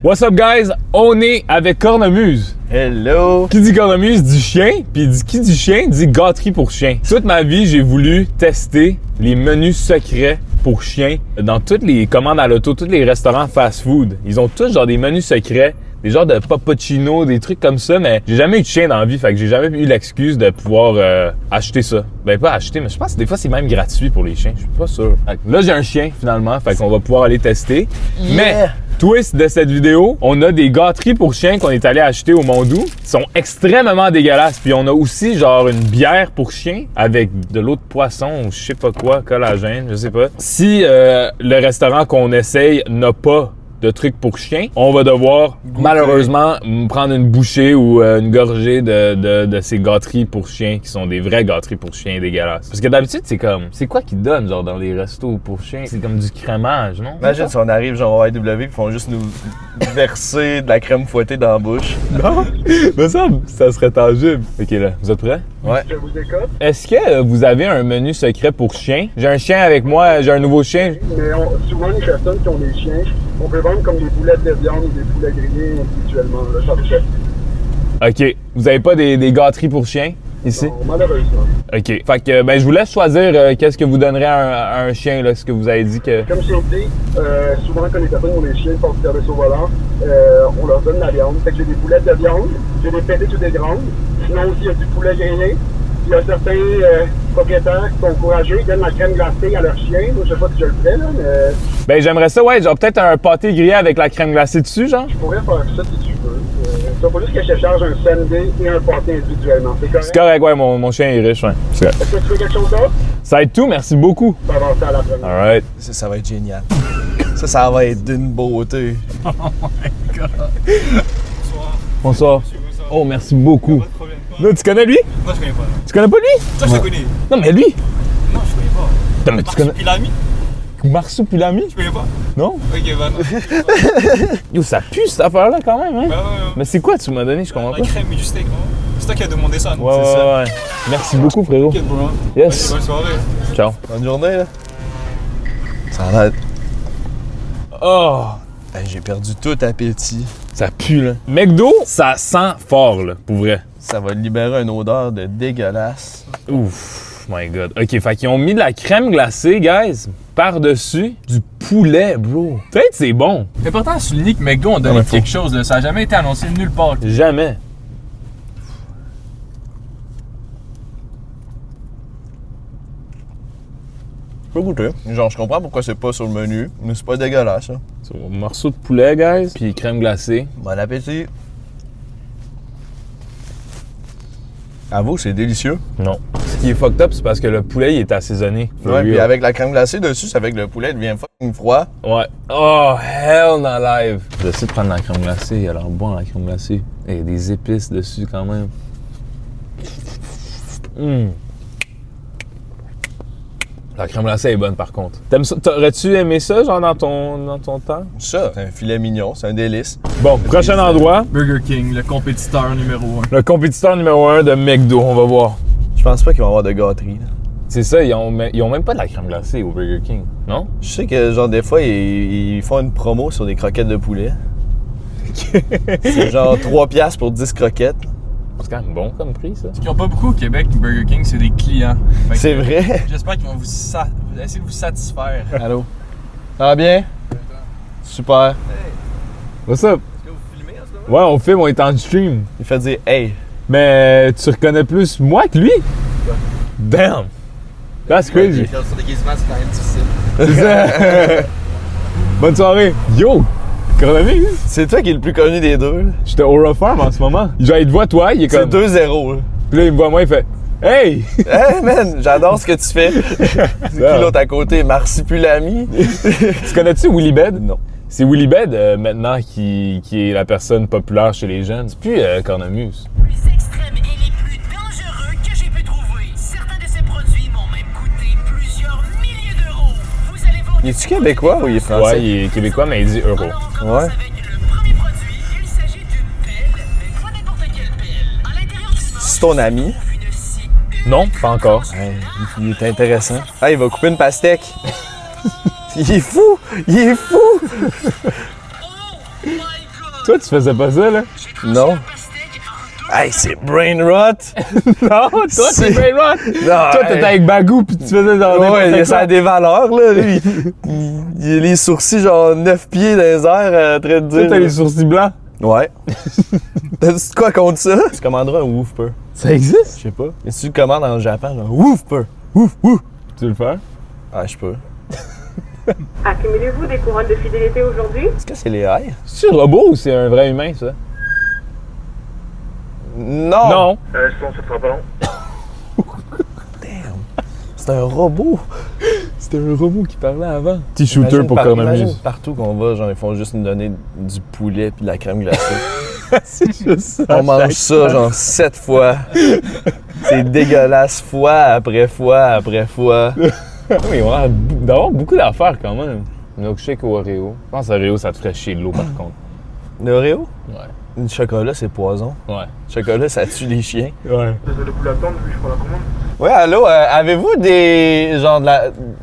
What's up guys? On est avec Cornemuse. Hello! Qui dit Cornemuse dit chien, puis qui dit chien dit gâterie pour chien. Toute ma vie, j'ai voulu tester les menus secrets pour chiens dans toutes les commandes à l'auto, tous les restaurants fast-food. Ils ont tous genre des menus secrets, des genres de poppuccino, des trucs comme ça, mais j'ai jamais eu de chien dans la vie, fait que j'ai jamais eu l'excuse de pouvoir acheter ça. Ben pas acheter, mais je pense que des fois c'est même gratuit pour les chiens, je suis pas sûr. Fait que là j'ai un chien finalement, fait qu'on va pouvoir aller tester. Yeah. Mais twist de cette vidéo, on a des gâteries pour chiens qu'on est allé acheter au Mondou. Ils sont extrêmement dégueulasses. Puis on a aussi genre une bière pour chiens avec de l'eau de poisson ou je sais pas quoi, collagène, je sais pas. Si le restaurant qu'on essaye n'a pas de trucs pour chiens, on va devoir malheureusement prendre une bouchée ou une gorgée de ces gâteries pour chiens qui sont des vraies gâteries pour chiens dégueulasses. Parce que d'habitude, c'est comme, c'est quoi qu'ils donnent genre dans les restos pour chiens? C'est comme du crémage, non? Imagine si on arrive genre au IW et font juste nous verser de la crème fouettée dans la bouche. Non, mais ça serait tangible. Ok là, vous êtes prêts? Ouais. Je vous écoute. Est-ce que vous avez un menu secret pour chiens? J'ai un chien avec moi, j'ai un nouveau chien. Mais souvent, les personnes qui ont des chiens, on peut vendre comme des boulettes de viande ou des poulets grillés individuellement. Là, ça fait. Ok, vous avez pas des gâteries pour chiens ici? Non, malheureusement. Ok, fait que ben je vous laisse choisir qu'est-ce que vous donnerez à un chien là, ce que vous avez dit que... Comme je l'ai dit, souvent quand les personnes ont des chiens font du service au volant, on leur donne la viande. Fait que j'ai des boulettes de viande, j'ai des pédés ou des grandes. Sinon aussi, il y a du poulet grillé. Il y a certains propriétaires qui sont courageux, ils donnent la crème glacée à leur chien. Moi, je sais pas si je le ferais, là, mais Ben j'aimerais ça, ouais, genre peut-être un pâté grillé avec la crème glacée dessus, genre? je pourrais faire ça si tu veux. Il faut juste que je te charge un sundae et un pâté individuellement. C'est correct? C'est correct, ouais, mon chien est riche, ouais. C'est correct. Est-ce que tu veux quelque chose d'autre? Ça va être tout, merci beaucoup. On va avancer à la première. Alright. Ça va être génial. Ça va être d'une beauté. Bonsoir. Oh, merci beaucoup. Pas de problème. Là, tu connais lui? Non, je connais pas. Tu connais pas lui? Toi, je te connais. Non, mais lui! Non, je connais pas. Attends, mais tu connais... Pilami? Marsupilami? Je connais pas. Non? Ok, bah non. Yo, ça pue cette affaire-là quand même, hein? Ouais. Mais c'est quoi tu m'as donné? Je comprends La pas. crème et du steak, non? C'est toi qui as demandé ça, non? Ouais, C'est ça. ouais. Merci beaucoup, frérot. Ok, bro. Yes. Bonne soirée. Ciao. Bonne journée, là. Ça a l'air... Oh! Hey, j'ai perdu tout appétit. Ça pue, là. McDo, ça sent fort, là, pour vrai. Ça va libérer une odeur de dégueulasse. Ouf, my God. OK, fait qu'ils ont mis de la crème glacée, guys, par-dessus du poulet, bro. Peut-être c'est bon. C'est important de souligner que McDo ont donné Ouais, faut- quelque chose, là. Ça a jamais été annoncé nulle part. Jamais. Je peux goûter. Genre, je comprends pourquoi c'est pas sur le menu, mais c'est pas dégueulasse, hein. C'est un morceau de poulet, guys, puis crème glacée. Bon appétit. Avoue, c'est délicieux. Non. Ce qui est fucked up, c'est parce que le poulet, il est assaisonné. For Ouais, puis real. avec la crème glacée dessus, ça fait que le poulet devient fucking froid. Ouais. Oh, hell no live. J'essaie de prendre la crème glacée. Elle a l'air bon, la crème glacée. Il y a des épices dessus quand même. La crème glacée est bonne par contre. T'aimes ça? T'aurais-tu aimé ça, genre, dans ton temps? Ça, c'est un filet mignon, c'est un délice. Bon, prochain endroit. Burger King, le compétiteur numéro 1. Le compétiteur numéro 1 de McDo. On va voir. Je pense pas qu'ils vont avoir de gâterie, là. C'est ça, ils ont même pas de la crème glacée au Burger King, non? Je sais que, genre, des fois, ils font une promo sur des croquettes de poulet. C'est genre 3 piastres pour 10 croquettes. C'est quand même bon comme prix, ça. Ce qu'ils ont pas beaucoup au Québec, Burger King, c'est des clients. Fait que C'est vrai. J'espère qu'ils vont vous essayer de vous satisfaire. Allô? Ça va bien? Super. What's up? Est-ce que vous filmez en ce moment? Ouais, on filme, on est en stream. Il fait dire hey. Mais tu reconnais plus moi que lui? Damn! That's crazy. Sur déguisement, c'est quand même difficile. C'est ça. Bonne soirée. Yo! Coronavirus? C'est toi qui es le plus connu des deux. là. J'étais au Aura Farm en ce moment. Genre, il te voit toi, il est C'est comme... 2-0. là. Puis là, il me voit moi, il fait... Hey! Hey man, j'adore ce que tu fais. C'est qui l'autre à côté? Marsupilami? Tu connais-tu Willy Bed? Non. C'est Willy Bed, maintenant, qui est la personne populaire chez les jeunes. C'est plus Cornemuse. Plus extrêmes et les plus dangereux que j'ai pu trouver. Certains de ces produits m'ont même coûté plusieurs milliers d'euros. Vous allez voir. Il est-tu québécois ou il est français? Ouais, il est québécois, mais il dit euro. Alors, on commence Ouais. avec le premier produit. Il s'agit d'une pelle, mais pas n'importe quelle pelle. À l'intérieur du manche, C'est ton ami? on trouve une scie. Non, pas encore. Hey, il est intéressant. Ah, il va couper une pastèque. Il est fou! Il est fou! Oh my Toi, tu faisais pas ça, là? Non. Hey, c'est brain rot! Non, toi, C'est- t'es brain rot! Non, Toi, t'étais avec Bagou pis tu faisais genre Ouais, ça a quoi. des valeurs, là. Lui, il a les sourcils, genre 9 pieds dans les airs, en train de Toi, dire. t'as les sourcils blancs. Ouais. T'as-tu quoi contre ça? Tu commanderas un Woofer. Ça existe? Je sais pas. Mais si tu le commandes en Japon, genre Woofer. Wouf, wouf. Tu veux le faire? Ah, je peux. Accumulez-vous des couronnes de fidélité aujourd'hui? Est-ce que c'est les airs? C'est un robot ou c'est un vrai humain, ça? Non! Non. Sinon, ça fera pas long. C'est un robot. C'était un robot qui parlait avant. Petit shooter Imagine pour imagine cornemuse. partout qu'on va, genre, ils font juste nous donner du poulet puis de la crème glacée. C'est juste ça. On mange ça, genre, 7 fois. C'est dégueulasse, fois après fois après fois. Oui, on va d'avoir beaucoup d'affaires quand même. Milkshake au Oreo. Je pense que Oreo, ça te ferait chier de l'eau par contre. Le Oreo? Ouais. Le chocolat, c'est poison. Ouais. Le chocolat, ça tue les chiens. Ouais. Désolé pour l'attente, puis je prends la commande. Ouais, allô, avez-vous des genre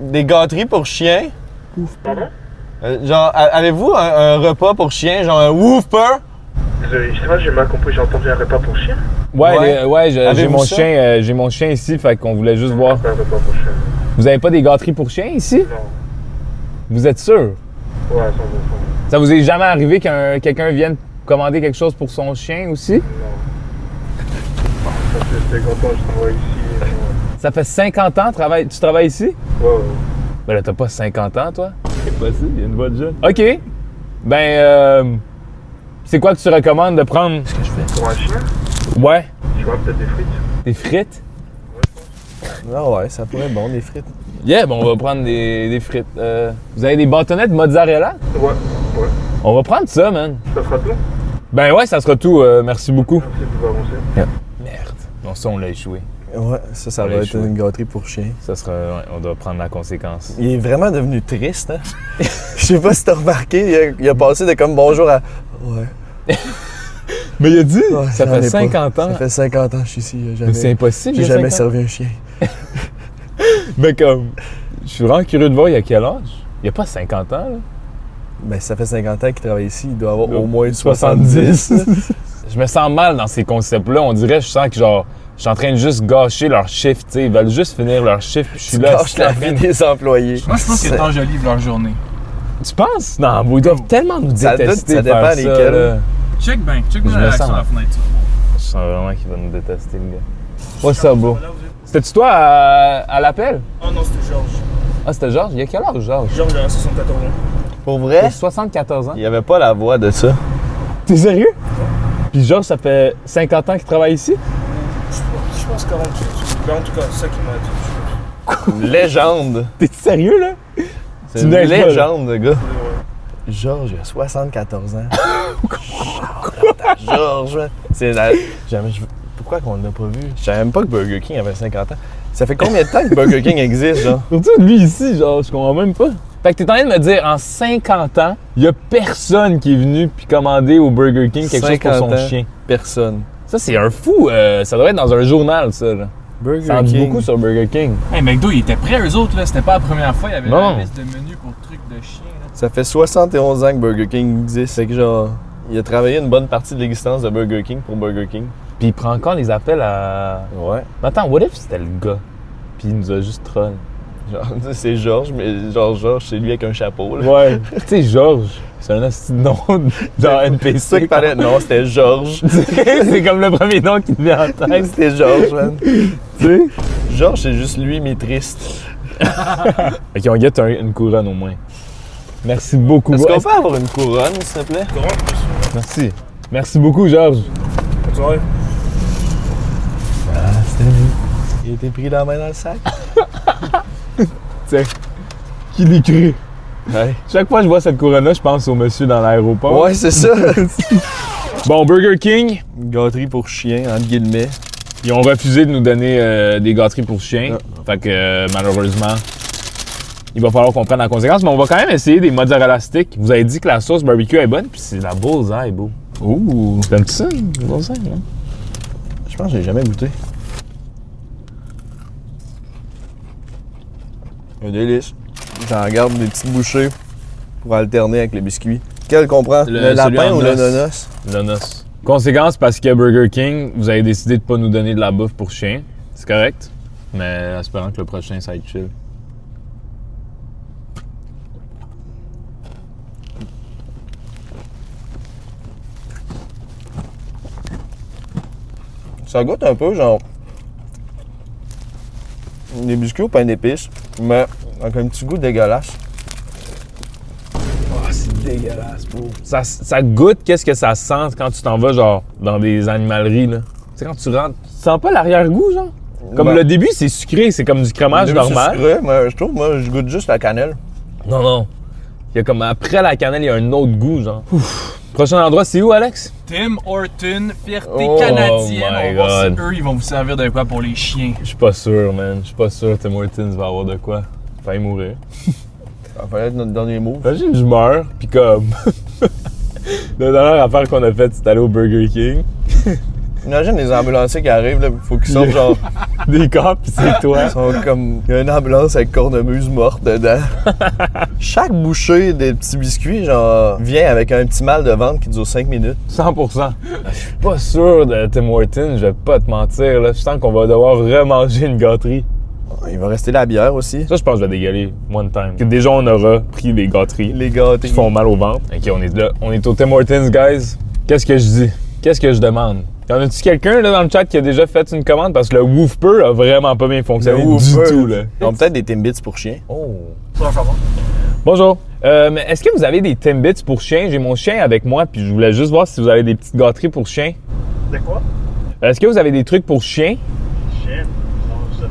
des gâteries pour chiens? Pardon? Genre, avez-vous un repas pour chiens, genre un Woofer? Désolé, justement, j'ai mal compris, j'ai entendu un repas pour chien. Ouais, Ouais. j'ai Avez-vous mon ça? chien, j'ai mon chien ici, fait qu'on voulait juste voir. Pas un repas pour chien. Vous avez pas des gâteries pour chiens ici? Non. Vous êtes sûr? Ouais, sans bon. Ça vous est jamais arrivé qu'un quelqu'un vienne commander quelque chose pour son chien aussi? Non. Ça fait 50 ans que je travaille ici. Ça fait 50 ans que tu travailles ici? Ouais, ouais. Ben là, t'as pas 50 ans, toi? C'est possible, il y a une voix de jeune. OK. Ben, c'est quoi que tu recommandes de prendre? Qu'est-ce que je fais? Pour un chien, Ouais. tu vois, peut-être des frites. Des frites? Ah ouais, ça pourrait être bon, des frites. Yeah, ben on va prendre des frites. Vous avez des bâtonnets de mozzarella? Ouais, ouais. On va prendre ça, man. Ça sera tout? Ben ouais, ça sera tout. Merci beaucoup. Merci de vous avancer. Merde. Bon, ça, on l'a échoué. Ouais, ça Ouais, va être chouette. une gâterie pour chiens. Ça sera... Ouais, on doit prendre la conséquence. Il est vraiment devenu triste, hein? Je sais pas si t'as remarqué, il a passé de comme bonjour à. Ouais. Mais il a dit, Ouais, ça j'en fait ai pas. 50 ans. Ça fait 50 ans que je suis ici. Mais c'est impossible, J'ai il y a jamais 50 ans. servi un chien. Mais comme, je suis vraiment curieux de voir il y a quel âge. Il y a pas 50 ans, là. Ben, ça fait 50 ans qu'il travaille ici, il doit avoir au moins 70. 70. Je me sens mal dans ces concepts-là. On dirait, je sens que genre, je suis en train de juste gâcher leur shift, tu sais. Ils veulent juste finir leur shift. Puis je suis Tu là. gâches la vie des employés. Moi, je pense que t'enjolives leur journée. Tu penses? Non, ils doivent tellement nous Ça détester. ça dépend faire ça, lesquels. là. Check bien Je la me réaction sens. à la fenêtre. tu vas voir. Je sens vraiment qu'il va nous détester, le gars. What's up, bro? C'était-tu toi à l'appel? Oh non, c'était Georges. Ah, c'était Georges? Il y a quel âge, Georges? Georges, il a 74 ans. Pour Il vrai, a 74 ans. il n'y avait pas la voix de ça. T'es sérieux? Puis Georges, ça fait 50 ans qu'il travaille ici? Je pense 48. Ben, en tout cas, c'est ça qu'il m'a dit. Une légende. T'es sérieux, là? C'est Tu une neiges pas, là. légende, le gars. Georges, il a 74 ans. Georges, man. C'est la... Pourquoi qu'on l'a pas vu? Je savais même pas que Burger King avait 50 ans. Ça fait combien de temps que Burger King existe, genre? Surtout lui ici, genre, je comprends même pas. Fait que t'es en train de me dire, en 50 ans, il y a personne qui est venu puis commander au Burger King quelque chose pour 50 son ans. chien. Personne. Ça, c'est un fou. Ça doit être dans un journal, ça, là. Burger Ça en dit King. beaucoup sur Burger King. Hey, McDo, ils étaient prêts, eux autres, là. C'était pas la première fois. Il y avait Non. la liste de menus pour trucs de chien, là. Ça fait 71 ans que Burger King existe. C'est que genre, il a travaillé une bonne partie de l'existence de Burger King pour Burger King. Puis il prend encore les appels à... Ouais. Mais attends, what if c'était le gars? Puis il nous a juste troll. Genre, c'est Georges, mais genre Georges, c'est lui avec un chapeau, là. Ouais. Tu sais, Georges, c'est un asti de nom dans NPC. C'est ça qu'il fallait. Non, c'était Georges. C'est comme le premier nom qui te vient en tête. C'était Georges, man. Tu sais? Georges, c'est juste lui, mais triste. Ok, on guette une couronne au moins. Merci beaucoup. Est-ce qu'on Est-ce- peut avoir une couronne, s'il te plaît? Merci. Merci beaucoup, Georges. Bonne soirée. Ah, c'était lui. Il a été pris la main dans le sac. Tiens, qui l'est cru? Ouais. Chaque fois que je vois cette couronne-là, je pense au monsieur dans l'aéroport. Ouais, c'est ça. Bon, Burger King, Une gâterie pour chien, entre guillemets. ils ont refusé de nous donner des gâteries pour chiens. Fait que malheureusement, il va falloir qu'on prenne la conséquence. Mais on va quand même essayer des mozzarella sticks. Vous avez dit que la sauce barbecue est bonne, puis c'est la bullseye, beau. Ouh, t'aimes-tu ça, la bullseye, non? Je pense que j'ai jamais goûté. Un délice. J'en garde des petites bouchées pour alterner avec le biscuit. Quel qu'on prend? Le- Le lapin celui en ou os. le nonos? L'onos. Conséquence, parce que Burger King, vous avez décidé de pas nous donner de la bouffe pour chien. C'est correct. Mais espérant que le prochain, ça va être chill. Ça goûte un peu genre des biscuits au pain d'épices, mais avec un petit goût dégueulasse. Oh, c'est dégueulasse, bro. Ça goûte qu'est-ce que ça sent quand tu t'en vas, genre, dans des animaleries, là. Tu sais, quand tu rentres, tu sens pas l'arrière-goût, genre? Comme Ben, le début, c'est sucré, c'est comme du crémage au début, normal. c'est sucré, mais je trouve, moi, je goûte juste la cannelle. Non, non. Il y a comme, après la cannelle, il y a un autre goût, genre. Ouf. Prochain endroit, c'est où, Alex? Tim Horton, fierté Oh canadienne. my On va voir si God. eux, ils vont vous servir de quoi pour les chiens. Je suis pas sûr, man. Je suis pas sûr que Tim Hortons va avoir de quoi. Failli mourir. Ça fallait être notre dernier mot. Imagine, je meurs, pis comme. La dernière affaire qu'on a faite, c'est aller au Burger King. Imagine les ambulanciers qui arrivent, là, faut qu'ils sortent genre. Des cops, pis c'est toi. Ils sont comme. Il y a une ambulance avec cornemuse morte dedans. Chaque bouchée des petits biscuits, genre, vient avec un petit mal de ventre qui dure 5 minutes. 100%. Je suis pas sûr de Tim Hortons, je vais pas te mentir. Là. Je sens qu'on va devoir remanger une gâterie. Il va rester la bière aussi. Ça, je pense que je vais dégueuler one time. Que déjà, on aura pris des gâteries Les gâteries. qui font mal au ventre. Ok, on est là. On est au Tim Hortons, guys. Qu'est-ce que je dis? Qu'est-ce que je demande? Y en a-tu quelqu'un là dans le chat qui a déjà fait une commande? Parce que le Woofer a vraiment pas bien fonctionné Le du Woofer. tout, là. Ils ont peut-être des Timbits pour chiens. Oh. Ça va. Bonjour. Mais est-ce que vous avez des Timbits pour chiens? J'ai mon chien avec moi, puis je voulais juste voir si vous avez des petites gâteries pour chiens. C'est quoi? Est-ce que vous avez des trucs pour chiens? Chien? Non, je sais pas.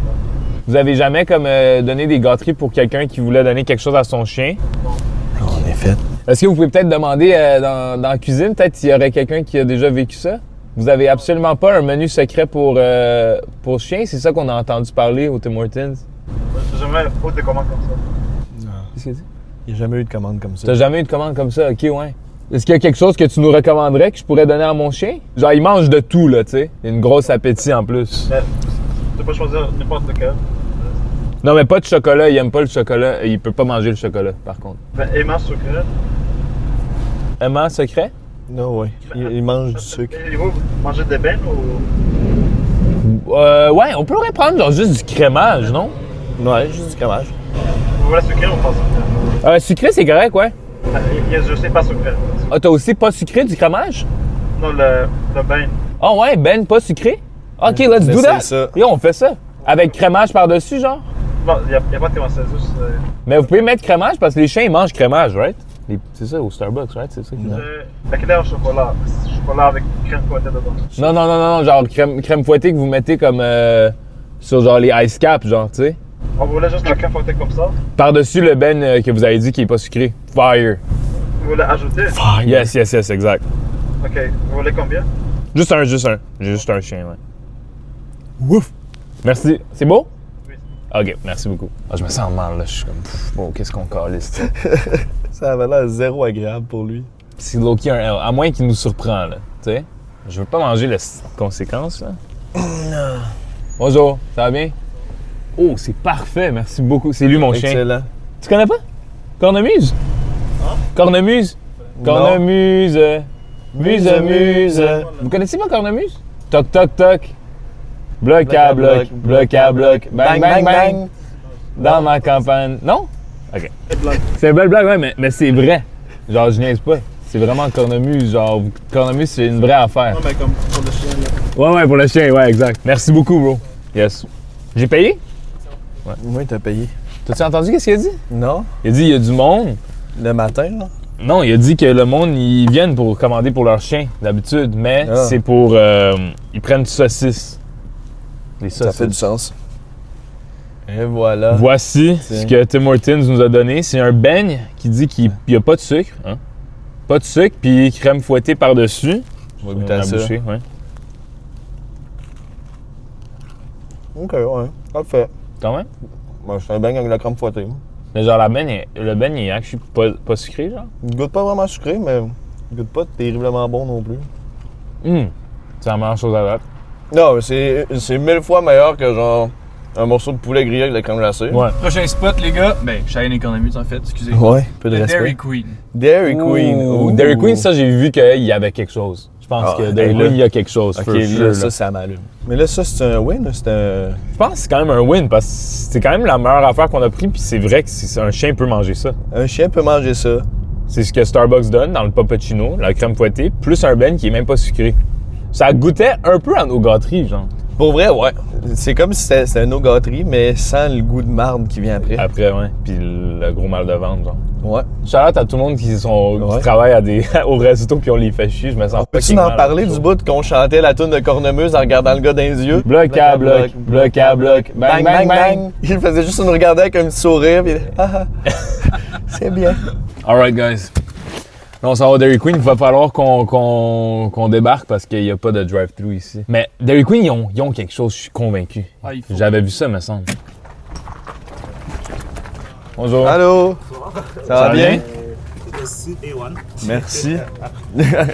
Vous avez jamais comme donné des gâteries pour quelqu'un qui voulait donner quelque chose à son chien? En effet. Est-ce que vous pouvez peut-être demander dans la cuisine, peut-être s'il y aurait quelqu'un qui a déjà vécu ça? Vous avez absolument pas un menu secret pour chiens? C'est ça qu'on a entendu parler au Tim Hortons? J'ai jamais fait des commandes comme ça. Qu'est-ce que tu dis? Il n'y a jamais eu de commande comme ça. T'as jamais eu de commande comme ça? Ok, ouais. Est-ce qu'il y a quelque chose que tu nous recommanderais que je pourrais donner à mon chien? Genre, il mange de tout, là, tu sais. Il a une grosse appétit en plus. Mais tu peux choisir n'importe lequel. Non, mais pas de chocolat. Il aime pas le chocolat. Il peut pas manger le chocolat, par contre. Ben, aimant sucré. Aimant secret? Non, ouais. Il mange du sucre. Et vous, mangez des bennes ou. Ouais, on pourrait prendre genre juste du crémage, non? Ouais, juste du crémage. Vous voulez sucré ou pas sucré? Sucré, c'est correct, ouais. Je sais pas sucré. Ah, t'as aussi pas sucré du crémage? Non, le ben. Ah ouais, Ben, pas sucré? Ok, let's do that. ça. Yo, on fait ça. Avec crémage par-dessus, genre? Non, il n'y a pas de commencer, juste. Mais vous pouvez mettre crémage parce que les chiens, ils mangent crémage, right? C'est ça, au Starbucks, right? C'est ça qu'ils mangent. La crème au chocolat. Chocolat avec crème fouettée dedans. Non, genre crème fouettée que vous mettez comme sur genre les ice caps, genre, tu sais. On voulait juste la crème fouettée comme ça. Par-dessus le Ben que vous avez dit qui est pas sucré. Fire. Vous voulez ajouter? Yes, exact. Ok. Vous voulez combien? Juste un. J'ai juste un chien, ouais. Ouf! Merci. C'est beau? Oui. Ok, merci beaucoup. Ah, je me sens mal, là. Je suis comme, bon, qu'est-ce qu'on calisse, Ça avait l'air zéro agréable pour lui. C'est low-key un L, à moins qu'il nous surprend, là. Tu sais? Je veux pas manger les conséquences, là. Bonjour, ça va bien? Oh, c'est parfait, merci beaucoup. C'est lui, mon chien. Excellent. Tu connais pas? Cornemuse? Cornemuse? Cornemuse. Muse. Vous connaissez pas Cornemuse? Toc, toc, toc. Bloc à bloc, bloc à bloc. Bang, bang, bang. Dans ma campagne. Non? OK. C'est une belle blague, ouais, mais c'est vrai. Genre, je niaise pas. C'est vraiment Cornemuse. Genre, Cornemuse, c'est une vraie affaire. Non, mais comme pour le chien, là. Ouais, pour le chien, ouais, exact. Merci beaucoup, bro. Yes. J'ai payé? Oui, t'as payé. T'as-tu entendu qu'est-ce qu'il a dit? Non? Il a dit, il y a du monde. Le matin, là? Non, il a dit que le monde, ils viennent pour commander pour leur chien, d'habitude, mais Ah. c'est pour... ils prennent du saucisse. Des Ça saucisses. fait du sens. Et voilà. Voici Tiens. ce que Tim Hortons nous a donné. C'est un beigne qui dit qu'il n'y a pas de sucre. Hein? Pas de sucre, puis crème fouettée par-dessus. On va goûter à ça. bouchée, ouais. Ok, ouais. Parfait. Quand même. Moi, je fais un beigne avec la crème fouettée. Mais genre, le beigne, il est actually pas sucré, genre. Il goûte pas vraiment sucré, mais il goûte pas terriblement bon non plus. C'est la meilleure chose à date. Non, c'est 1000 fois meilleur que genre Un morceau de poulet grillé avec la crème glacée. Ouais. Prochain spot, les gars. Ben, Cheyenne Economist, en fait, excusez. Ouais, peu de Le respect. Dairy Queen. Dairy Queen. Ouh, Ouh. Dairy Queen, ça, j'ai vu qu'il y avait quelque chose. Je pense Ah, que Dairy là. Queen, il y a quelque chose. Ok, for là, sure, ça, ça m'allume. Mais là, ça, c'est un win ou c'est un. Je pense que c'est quand même un win parce que c'est quand même la meilleure affaire qu'on a pris. Puis c'est vrai que un chien peut manger ça. Un chien peut manger ça. C'est ce que Starbucks donne dans le Poppuccino, la crème fouettée, plus un Ben qui est même pas sucré. Ça goûtait un peu à nos gâteries, genre. Pour vrai, ouais. C'est comme si c'était une gâterie, mais sans le goût de marde qui vient après. Après, ouais. Puis le gros mal de ventre, genre. Ouais. Shout-out à tout le monde qui Ouais. travaille au resto puis on les fait chier. Je me sens pas. Peux-tu en parler du bout qu'on chantait la tune de Cornemuse en regardant le gars dans les yeux? Bloc à bloc, bloc à bloc, bang, bang, bang. Il faisait juste nous regarder avec un petit sourire, puis c'est bien. Alright, guys. Là, on s'en va à Dairy Queen. Il va falloir qu'on débarque parce qu'il n'y a pas de drive-thru ici. Mais Dairy Queen, ils ont quelque chose, je suis convaincu. Ah, il faut. J'avais vu ça, me semble. Bonjour. Allô? Ça va bien? Merci. Merci.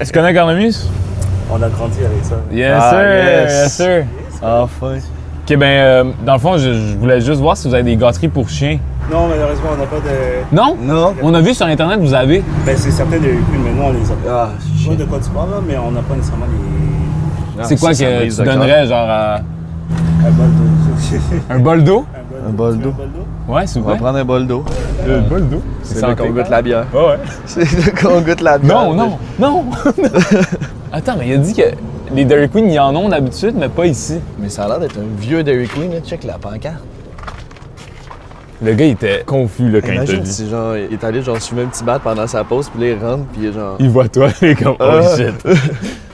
Tu connais Cornemuse? On a grandi avec ça. Yes, Ah, sir. yes. Yes, sir. Enfin. OK, ben, dans le fond, je voulais juste voir si vous avez des gâteries pour chiens. Non, malheureusement, on n'a pas de. Non? Non? On a vu sur Internet, vous avez. Ben, c'est certain de mais nous, on les a pas. Ah, Je sais shit. pas de quoi tu parles, là, mais on n'a pas nécessairement les. C'est quoi ça que brise tu le cœur. donnerais, genre, à Un bol d'eau. un bol d'eau? Un bol d'eau. Ouais, s'il On vous va plaît. prendre un bol d'eau. Un bol d'eau? C'est là qu'on goûte la bière. Ouais, ouais. C'est là qu'on goûte la bière. Non, non, non! Attends, mais il a dit que les Dairy Queen, ils en ont d'habitude, mais pas ici. Mais ça a l'air d'être un vieux Dairy Queen, là. Check la pancarte. Le gars, il était confus, là, quand il t'a Imagine dit. si, genre, il est allé, genre, fumer un petit bat pendant sa pause, puis là, il rentre, puis il est genre. Il voit toi, il est comme, oh Ah. shit.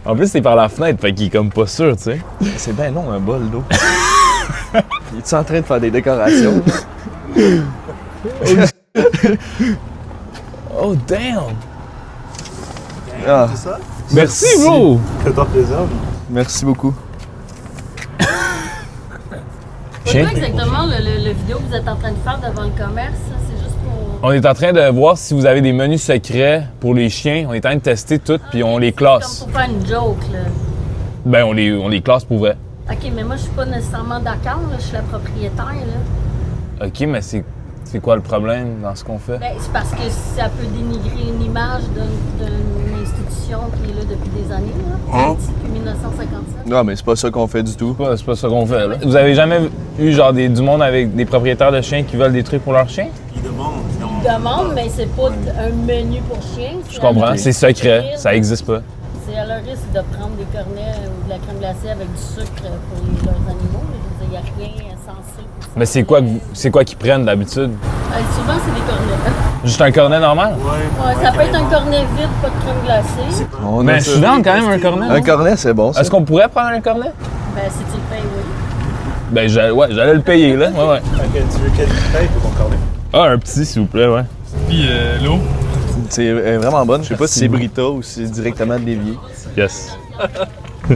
En plus, c'est par la fenêtre, fait qu'il est comme pas sûr, tu sais. C'est bien long, un bol d'eau. Il est en train de faire des décorations? Oh, damn! Ah, C'est ça? Merci, bro! Fais-toi plaisir. merci beaucoup. C'est quoi exactement le vidéo que vous êtes en train de faire devant le commerce? Ça? C'est juste pour... On est en train de voir si vous avez des menus secrets pour les chiens. On est en train de tester tout, puis on les classe. Comme pour faire une joke, là. Ben, on les classe pour vrai. OK, mais moi, je suis pas nécessairement d'accord, là. Je suis la propriétaire, là. OK, mais c'est quoi le problème dans ce qu'on fait? Ben, c'est parce que ça peut dénigrer une image d'une institution qui est là depuis des années, là. Depuis 1957. Non, mais c'est pas ça qu'on fait du tout. C'est pas ça qu'on fait, là. Vous avez jamais eu, genre, du monde avec des propriétaires de chiens qui veulent des trucs pour leurs chiens? Ils demandent. Ils demandent, mais c'est pas un menu pour chiens. Je comprends. C'est secret. Ça existe pas. C'est à leur risque de prendre des cornets ou de la crème glacée avec du sucre pour leurs animaux. Mais je veux dire, il n'y a rien censé pour ça. Mais c'est quoi qu'ils prennent d'habitude? Souvent, c'est des cornets. Juste un cornet normal? Ouais, ça peut être un cornet vide, pas de crème glacée. On Mais a je ça. suis dans quand même un cornet. Un non? cornet, c'est bon, ça. Est-ce qu'on pourrait prendre un cornet? Ben, si tu le payes, oui. Ben, j'allais le payer, là. Ouais, ouais. Ok, tu veux quelle taille pour ton cornet? Ah, un petit, s'il vous plaît, ouais. Puis l'eau. C'est vraiment bonne. Je sais pas si c'est Brita ou si c'est directement de l'évier. Yes. Là,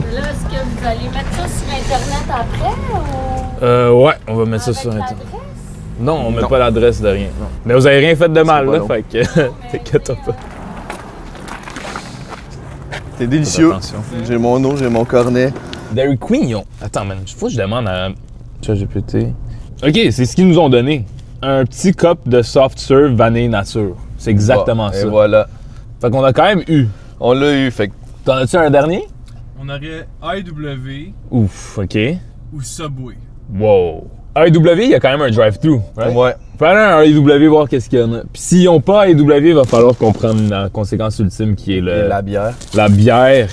est-ce que vous allez mettre ça sur Internet après ou Ouais, on va mettre ça avec sur Internet. l'adresse? Non, on met pas l'adresse de rien. Non. Mais vous avez rien fait de mal, pas là, long. fait que t'inquiète pas. C'est délicieux. Attention. J'ai mon eau, j'ai mon cornet. Dairy Queen, ils ont... Attends, man, faut que je demande à ChatGPT. OK, c'est ce qu'ils nous ont donné. Un petit cup de soft serve vanille nature. C'est exactement Bon, ça. Et voilà. Fait qu'on a quand même eu. On l'a eu, fait que T'en as-tu un dernier? On aurait IW Ouf, OK. ou Subway. Wow. AEW, il y a quand même un drive-thru. Right? ouais. Faut aller à un AEW voir qu'est-ce qu'il y en a. Puis s'ils n'ont pas AEW, il va falloir qu'on prenne la conséquence ultime qui est Et la bière. la bière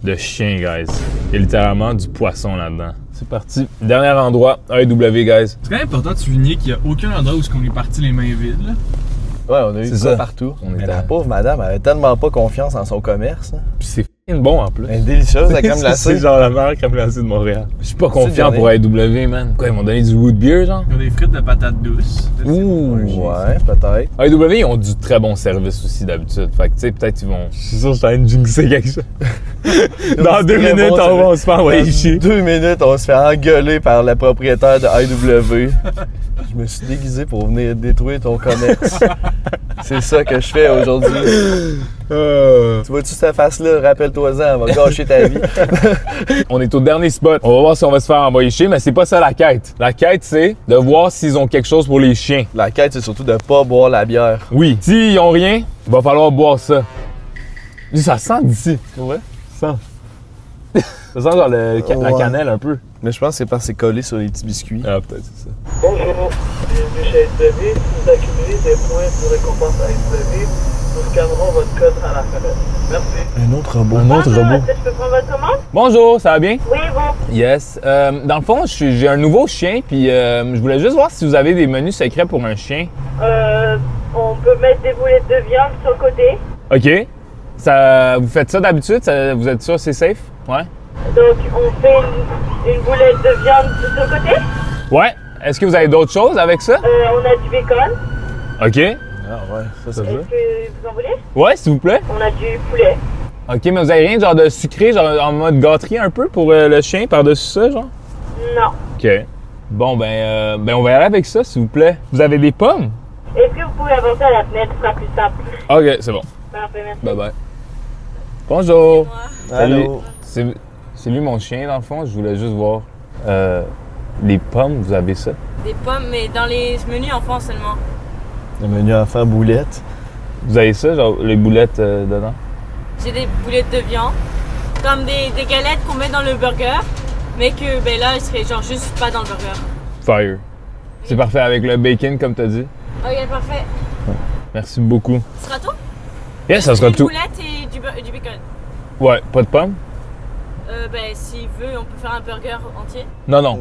de chien, guys. Il y a littéralement du poisson là-dedans. C'est parti. Dernier endroit, AEW, guys. C'est quand même important de souligner qu'il n'y a aucun endroit où on est parti les mains vides. Là. Ouais, on a eu C'est ça ça. partout. On Mais est la à- pauvre madame avait tellement pas confiance en son commerce. Hein. Puis c'est f***ing bon en plus. Elle est délicieuse, la crème C'est glacée. genre la meilleure crème glacée de Montréal. Je suis pas confiant le pour AEW, man. Quoi, ils m'ont donné du root beer, genre? Ils ont des frites de patates douces. Ouh! Ouais, peut-être. AEW, ils ont du très bon service aussi d'habitude. Fait que, tu sais, peut-être ils vont. Je suis sûr que je suis en train de jinxer quelque chose. Dans du 2 très minutes, bon on va se faire envoyer Dans chier. 2 minutes, on se fait engueuler par le propriétaire de IW. Je me suis déguisé pour venir détruire ton commerce. C'est ça que je fais aujourd'hui. Tu vois-tu cette face-là? Rappelle-toi-en, elle va gâcher ta vie. On est au dernier spot. On va voir si on va se faire envoyer chier, mais c'est pas ça la quête. La quête, c'est de voir s'ils ont quelque chose pour les chiens. La quête, c'est surtout de pas boire la bière. Oui. S'ils ont rien, il va falloir boire ça. Ça sent d'ici. Ouais. Ça sent. Ça sent genre la cannelle un peu. Mais je pense que c'est parce que c'est collé sur les petits biscuits. Ah, peut-être c'est ça. Bonjour, bienvenue chez SW. Vous accumulez des points de récompense à SW. Nous scannerons votre code à la fenêtre. Merci. Un autre robot. Un autre robot. Est-ce que je peux prendre votre commande? Bonjour, ça va bien? Oui, bon. Yes. Dans le fond, j'ai un nouveau chien, puis je voulais juste voir si vous avez des menus secrets pour un chien. On peut mettre des boulettes de viande sur le côté. OK. Vous faites ça d'habitude? Vous êtes sûr que c'est safe? Ouais. Donc, on fait une boulette de viande sur le côté. Ouais. Est-ce que vous avez d'autres choses avec ça? On a du bacon. OK. Ah ouais, ça Est-ce que vous en voulez? Ouais, s'il vous plaît. On a du poulet. OK, mais vous avez rien genre de sucré, genre en mode gâterie un peu pour le chien par-dessus ça, genre? Non. OK. Bon, ben on va y aller avec ça, s'il vous plaît. Vous avez des pommes? Est-ce que vous pouvez avancer à la fenêtre? Ce sera plus simple. OK, c'est bon. Parfait, merci. Bye-bye. Bonjour. Allô? C'est lui mon chien, dans le fond. Je voulais juste voir. Les pommes, vous avez ça? Des pommes, mais dans les menus enfants seulement. Le menu enfant boulette. Vous avez ça, genre les boulettes dedans? J'ai des boulettes de viande, comme des galettes qu'on met dans le burger, mais que ben là, ils seraient genre juste pas dans le burger. Fire. C'est parfait avec le bacon, comme t'as dit. Ok, parfait. Merci beaucoup. Ce sera tout? Yes, ça sera Des tout. boulettes et du bacon. Ouais, pas de pommes? Ben, s'il veut, on peut faire un burger entier. Non.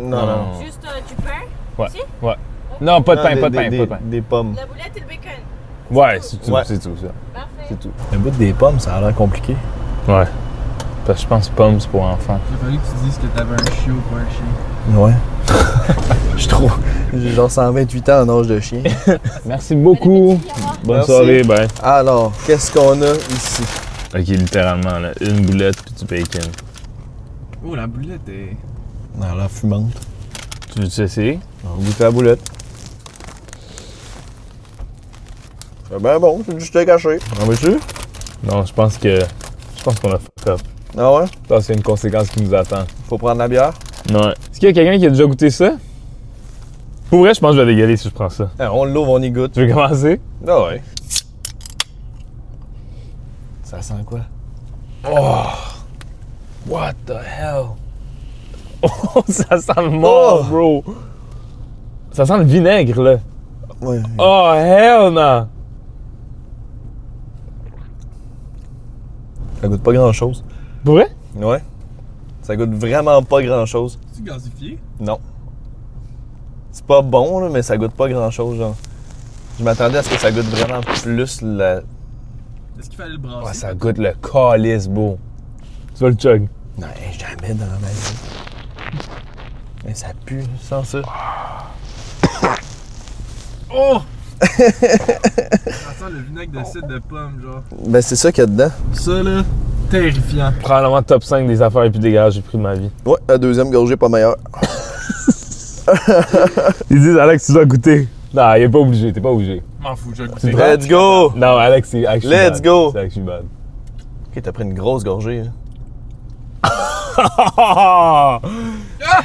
Juste du pain? Ouais. Aussi? Ouais. Non, pas de pain, pas de pain. Des pommes. La boulette et le bacon. Ouais, c'est tout, Ouais. c'est tout ça. Parfait. C'est tout. Le bout des pommes, ça a l'air compliqué. Ouais. Parce que je pense pommes, c'est pour enfants. Il a fallu que tu dises que t'avais un chiot pour un chien. Ouais. Je trouve. J'ai genre 128 ans en âge de chien. Merci beaucoup. Bonne Merci. soirée, bye. Alors, qu'est-ce qu'on a ici? Ok, littéralement, là. Une boulette puis du bacon. Oh, la boulette est. Elle a l'air fumante. Tu veux-tu essayer? On va goûter la boulette. C'est bien bon, c'est du steak haché. En veux-tu? Non, je pense qu'on a fuck up. Ah ouais? Ça, c'est une conséquence qui nous attend. Faut prendre la bière? Non. Est-ce qu'il y a quelqu'un qui a déjà goûté ça? Pour vrai, je pense que je vais dégueuler si je prends ça. Ah, on l'ouvre, on y goûte. Tu veux commencer? Ah ouais. Ça sent quoi? Oh! What the hell? Oh, ça sent le mort, bro! Ça sent le vinaigre, là. Ouais. Oh, hell no! Ça goûte pas grand-chose. Pour vrai? Ouais. Ça goûte vraiment pas grand-chose. C'est gazifié? Non. C'est pas bon, là, mais ça goûte pas grand-chose, genre. Je m'attendais à ce que ça goûte vraiment plus la... Est-ce qu'il fallait le brasser? Ouais, ça goûte le calice, beau. Tu vas le chug. Non, jamais dans ma vie. Mais ça pue, sans ça. Oh! Ça sent le vinaigre de cidre de pomme, genre. Ben, c'est ça qu'il y a dedans. Ça, là, terrifiant. Probablement top 5 des affaires les plus dégueulasses que j'ai pris de ma vie. Ouais, la deuxième gorgée pas meilleure. Ils disent, Alex, tu dois goûter. Non, il est pas obligé, t'es pas obligé. M'en fous, je vais goûter. Let's go! Non, Alex, c'est actually Let's bad. go! C'est actually bad. Ok, t'as pris une grosse gorgée, hein.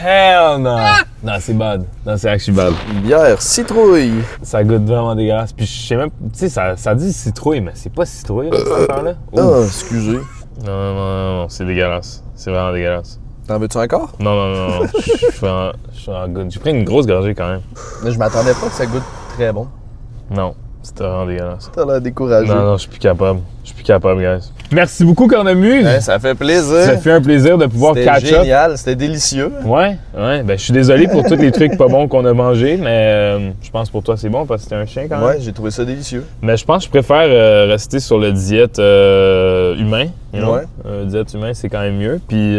Hell no! Non, c'est bad. Non, c'est actually bad. Une bière citrouille. Ça goûte vraiment dégueulasse. Puis je sais même, tu sais, ça dit citrouille, mais c'est pas citrouille, là, cette affaire-là. Ah, excusez. Non, c'est dégueulasse. C'est vraiment dégueulasse. T'en veux-tu encore? Non. Je suis en good. J'ai pris une grosse gorgée quand même. Mais je m'attendais pas que ça goûte très bon. Non, c'était vraiment dégueulasse. T'as l'air découragé. Non, je suis plus capable. Je suis plus capable, guys. Merci beaucoup, Cornemuse. Ouais, ça fait plaisir. Ça fait un plaisir de pouvoir C'était catch up. génial, c'était délicieux. Ouais. Ben, je suis désolé pour tous les trucs pas bons qu'on a mangés, mais je pense pour toi c'est bon parce que t'es un chien quand même. Ouais, j'ai trouvé ça délicieux. Mais je pense que je préfère rester sur le diète humain. You know? Ouais. Diète humain, c'est quand même mieux. Puis,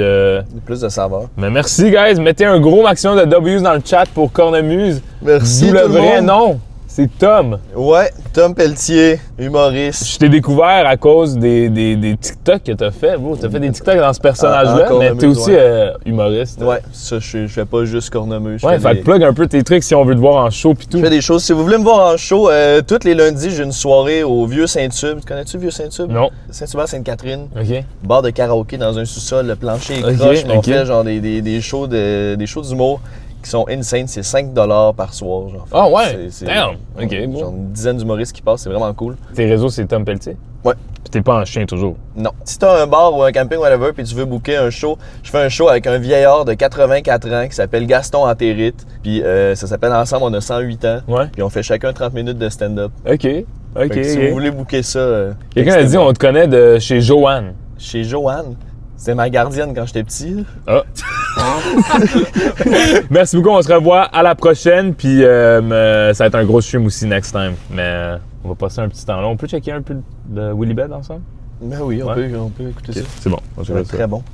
Plus de saveur. mais merci, guys. Mettez un gros maximum de W's dans le chat pour Cornemuse. Merci D'où tout le vrai monde. nom. C'est Tom. Ouais, Tom Pelletier, humoriste. Je t'ai découvert à cause des TikTok que t'as fait. Bro, t'as fait des TikTok dans ce personnage-là, Ah, mais t'es aussi humoriste. Ouais, ça, je fais pas juste cornemuse. Ouais, fait que plug un peu tes trucs si on veut te voir en show pis tout. Je fais des choses. Si vous voulez me voir en show, tous les lundis, j'ai une soirée au Vieux Saint-Tube. Connais-tu Vieux Saint-Tube? Non. Saint-Hubert, Sainte-Catherine. OK. Bar de karaoké dans un sous-sol, le plancher est Ok, croche. mais on ok. fait genre des shows d'humour qui sont insane. C'est 5$ par soir. Genre. Ah ouais? C'est Damn! OK, bon. genre une dizaine d'humoristes qui passent. C'est vraiment cool. Tes réseaux, c'est Tom Pelletier? Ouais. Pis t'es pas en chien toujours? Non. Si t'as un bar ou un camping, whatever, puis tu veux booker un show, je fais un show avec un vieillard de 84 ans qui s'appelle Gaston Antérite. Puis ça s'appelle Ensemble, on a 108 ans. Ouais. Puis on fait chacun 30 minutes de stand-up. OK. Fait que si vous voulez booker ça... Quelqu'un a dit on te connaît de chez Joanne. Chez Joanne. C'était ma gardienne quand j'étais petit. Ah. Merci beaucoup, on se revoit à la prochaine. Puis ça va être un gros stream aussi next time. Mais on va passer un petit temps là. On peut checker un peu de Willy Bed ensemble? Ben oui, on peut écouter ça. C'est bon. On se Ça va revoit être ça. très bon.